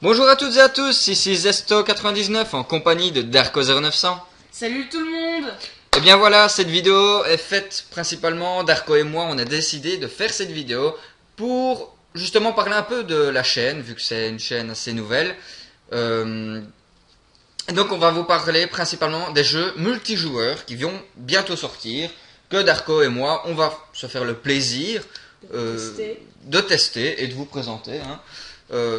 Bonjour à toutes et à tous, ici Zesto99 en compagnie de Darko0900. Salut tout le monde! Et bien voilà, cette vidéo est faite principalement, Darko et moi, on a décidé de faire cette vidéo pour justement parler un peu de la chaîne, vu que c'est une chaîne assez nouvelle. Donc on va vous parler principalement des jeux multijoueurs qui vont bientôt sortir, que Darko et moi, on va se faire le plaisir de tester et de vous présenter.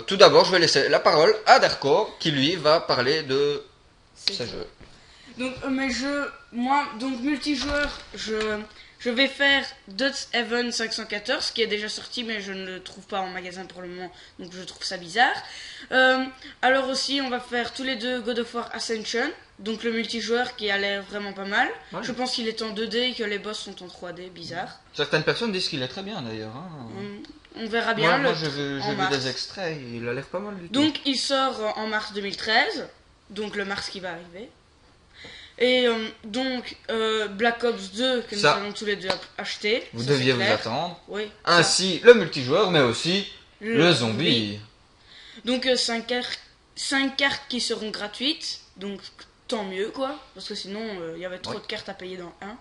Tout d'abord, je vais laisser la parole à Darko, qui lui va parler de ces jeux. Donc mes jeux, moi, donc multijoueur, je vais faire Dot's Heaven 514 qui est déjà sorti mais je ne le trouve pas en magasin pour le moment, donc je trouve ça bizarre. Alors aussi on va faire tous les deux God of War Ascension, donc le multijoueur qui a l'air vraiment pas mal. Ouais. Je pense qu'il est en 2D et que les boss sont en 3D, bizarre. Certaines personnes disent qu'il est très bien d'ailleurs. On verra bien. Moi j'ai vu des extraits, il a l'air pas mal du tout. Donc il sort en mars 2013, donc le mars qui va arriver. Et donc Black Ops 2 que nous allons tous les deux acheter. Vous deviez vous attendre. Oui. Ainsi le multijoueur mais aussi le zombie. Donc 5 cartes qui seront gratuites. Donc tant mieux quoi. Parce que sinon il y avait trop de cartes à payer dans 1.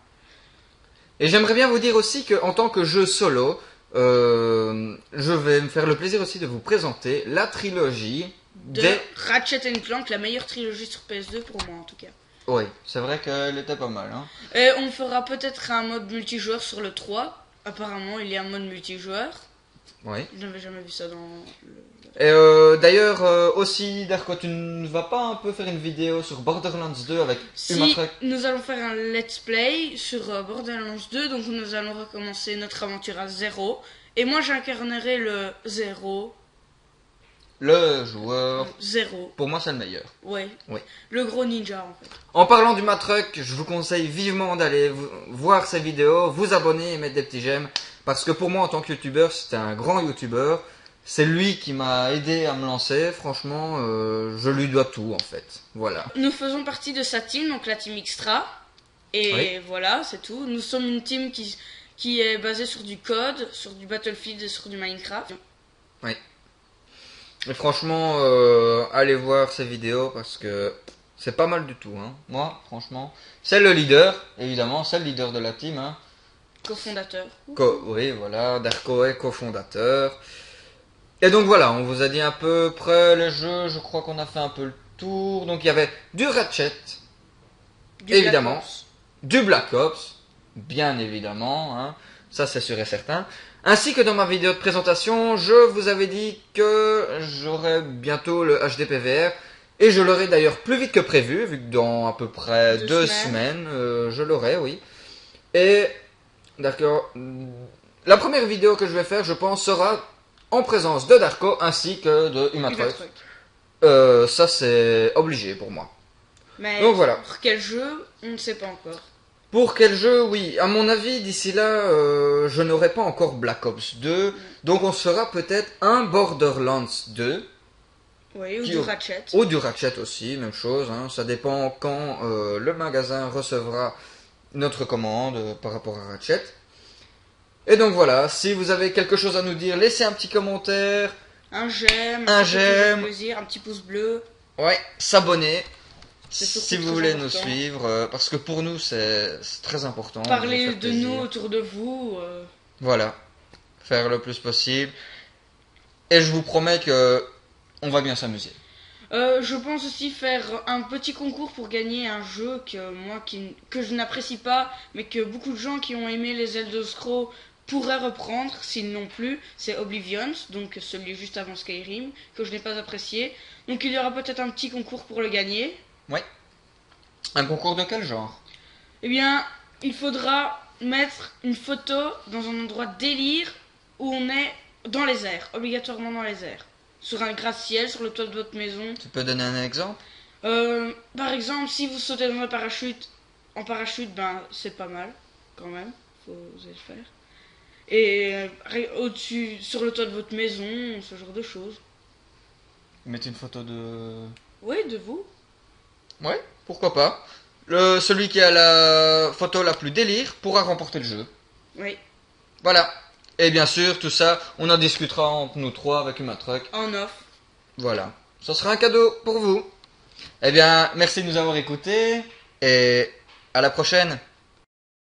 Et j'aimerais bien vous dire aussi qu'en tant que jeu solo, je vais me faire le plaisir aussi de vous présenter la trilogie de Ratchet & Clank, la meilleure trilogie sur PS2 pour moi en tout cas. Oui, c'est vrai qu'elle était pas mal. Et on fera peut-être un mode multijoueur sur le 3. Apparemment, il y a un mode multijoueur. Oui. Je n'avais jamais vu ça dans Et d'ailleurs, aussi, Darko, tu ne vas pas un peu faire une vidéo sur Borderlands 2 avec Umatrak? Nous allons faire un let's play sur Borderlands 2. Donc nous allons recommencer notre aventure à 0. Et moi, j'incarnerai le 0. Le joueur 0. Pour moi, c'est le meilleur. Oui. Oui. Le gros ninja, en fait. En parlant du Matruck, je vous conseille vivement d'aller voir ses vidéos, vous abonner et mettre des petits j'aime. Parce que pour moi, en tant que youtubeur, c'était un grand youtubeur. C'est lui qui m'a aidé à me lancer. Franchement, je lui dois tout, en fait. Voilà. Nous faisons partie de sa team, donc la team Extra. Et voilà, c'est tout. Nous sommes une team qui est basée sur du code, sur du Battlefield et sur du Minecraft. Oui. Et franchement, allez voir ces vidéos parce que c'est pas mal du tout. Moi, franchement, c'est le leader, évidemment, c'est le leader de la team. Cofondateur. Oui, voilà, Darko est cofondateur. Et donc voilà, on vous a dit à peu près les jeux, je crois qu'on a fait un peu le tour. Donc il y avait du Ratchet, évidemment, du Black Ops, bien évidemment, ça c'est sûr et certain. Ainsi que dans ma vidéo de présentation, je vous avais dit que j'aurai bientôt le HD PVR. Et je l'aurai d'ailleurs plus vite que prévu, vu que dans à peu près 2 semaines, je l'aurai, oui. Et, d'accord, la première vidéo que je vais faire, je pense, sera en présence de Darko ainsi que de Umatruck. Ça c'est obligé pour moi. Mais donc voilà. Pour quel jeu, on ne sait pas encore. Pour quel jeu, oui. À mon avis, d'ici là, je n'aurai pas encore Black Ops 2. Donc on se fera peut-être un Borderlands 2. Oui, ou du Ratchet. Ou du Ratchet aussi, même chose. Ça dépend quand le magasin recevra notre commande par rapport à Ratchet. Et donc voilà, si vous avez quelque chose à nous dire, laissez un petit commentaire. Un j'aime, un petit pouce bleu. Ouais, s'abonner. Si vous voulez nous suivre, parce que pour nous c'est très important. Parlez de nous autour de vous. Voilà, faire le plus possible. Et je vous promets que on va bien s'amuser. Je pense aussi faire un petit concours pour gagner un jeu que je n'apprécie pas, mais que beaucoup de gens qui ont aimé les Elder Scrolls pourraient reprendre, s'ils n'ont plus. C'est Oblivion, donc celui juste avant Skyrim, que je n'ai pas apprécié. Donc il y aura peut-être un petit concours pour le gagner. Oui. Un concours de quel genre? Eh bien, il faudra mettre une photo dans un endroit délire où on est dans les airs, obligatoirement dans les airs. Sur un gratte-ciel, sur le toit de votre maison. Tu peux donner un exemple? Par exemple, si vous sautez dans un parachute, en parachute, ben c'est pas mal, quand même, faut oser le faire. Et au-dessus, sur le toit de votre maison, ce genre de choses. Mettre une photo de... Oui, de vous. Ouais, pourquoi pas. Celui qui a la photo la plus délire pourra remporter le jeu. Oui. Voilà. Et bien sûr, tout ça, on en discutera entre nous trois avec Umatruck. En off. Voilà. Ce sera un cadeau pour vous. Eh bien, merci de nous avoir écoutés et à la prochaine.